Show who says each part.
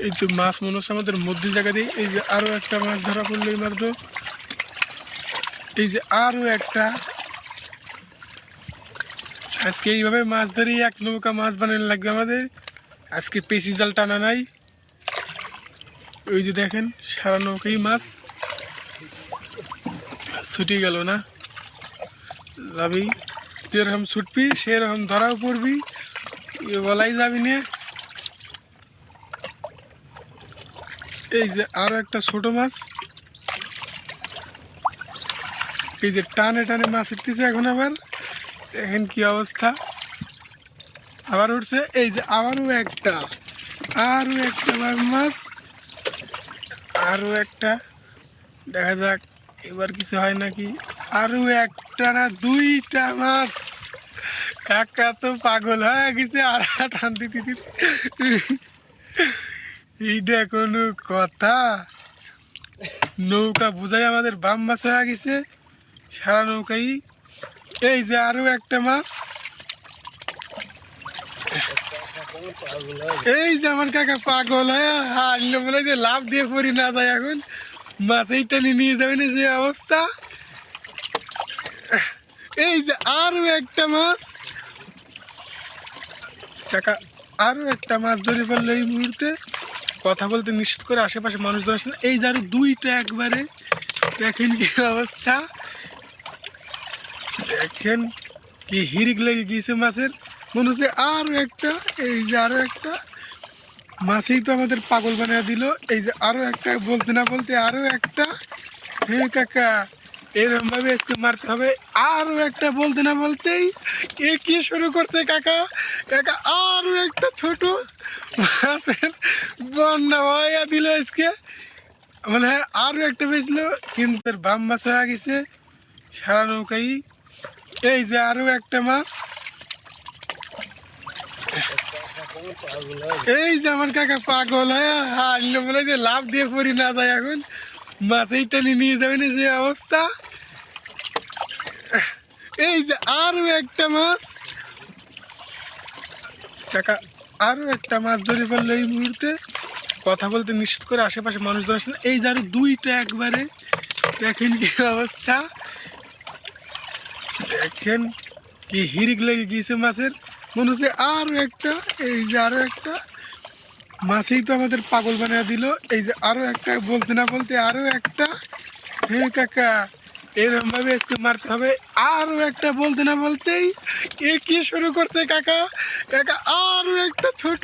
Speaker 1: এই তো মাছ মনে হচ্ছে আমাদের মধ্যে জায়গা দিয়ে। এই যে আরো একটা মাছ ধরা পড়লো মাত্র। এই যে আরো একটা। আজকে এইভাবে মাছ ধরি, এক নৌকা মাছ বানানো লাগবে আমাদের। আজকে পেশি জাল টানা নাই। ওই যে দেখেন সারা নৌকাই মাছ ছুটি গেল না যাবি, যেরকম ছুটবি সেরকম ধরাও পড়বি, বলাই যাবি না। এই যে আরো একটা ছোট মাছ। এই যে টানে টানে মাছ উঠতেছে এখন। আবার দেখেন কি অবস্থা, আবার উঠছে। এই যে আরো একটা মাছ, আরো একটা। দেখা যাক এবার কিছু হয় নাকি। আরো একটা না দুইটা মাছ। কাকা তো পাগল হয়ে গেছে আর টান দিতে দিতে। এইটা কোনো কথা? নৌকা বুঝাই আমাদের বাম মাছ হয়ে গেছে সারা নৌকাই। এই যে আরো একটা মাছ। এই যে আমার কাকা পাগল হয়ে হারলো বলে যে লাভ দিয়ে পড়ি না যায় এখন। মাছ এই টানি নিয়ে যাবে না যে অবস্থা। এই যে আরো একটা মাছ। কাকা আরো একটা মাছ ধরে ফেললো এই মুহূর্তে। কথা বলতে নিষেধ করে আশেপাশে মানুষ ধরে আসছে। এই যে আরো দুইটা একবারে। দেখেন কি অবস্থা, দেখেন কি হিরিক লেগে গিয়েছে মাছের। মনে হচ্ছে আরো একটা। এই যে আরো একটা মাছেই তো আমাদের পাগল বানিয়ে দিল। এই যে আরো একটা, বলতে না বলতে আরো একটা। হ্যাঁ কাকা এরকম ভাবে আজকে মারতে হবে। আরো একটা, বলতে না বলতেই এ কি শুরু করছে কাকা। কাকা আরো একটা ছোট মাছের বন্যা হয়ে দিল আজকে। মানে আরো একটা বেছিল কিন্তু বাম মাছ হয়ে গেছে সারা নৌকাই। এই যে আরো একটা মাছ। এই যে আমার কাকা পাগল হয়ে হারলো বলে যে লাভ দিয়ে পড়ি না যায় এখন। মাছ এই টানি নিয়ে যাবে না যে অবস্থা। এই যে আরো একটা মাছ। কাকা আরো একটা মাছ ধরে ফেললো এই মুহূর্তে। কথা বলতে নিষেধ করে আশেপাশে মানুষ ধরে আসছে। এই যে আরো দুইটা একবারে। দেখেন কি অবস্থা, দেখেন কি হিরিক লেগে গিয়েছে মাছের। মনে হচ্ছে আরো একটা। এই যে আরো একটা মাছেই তো আমাদের পাগল বানিয়ে দিল। এই যে আরো একটা, বলতে না বলতে আরো একটা। হ্যাঁ কাকা এরকম ভাবে আজকে মারতে হবে। আরো একটা, বলতে না বলতেই এ কি শুরু করছে কাকা। কাকা আরো একটা ছোট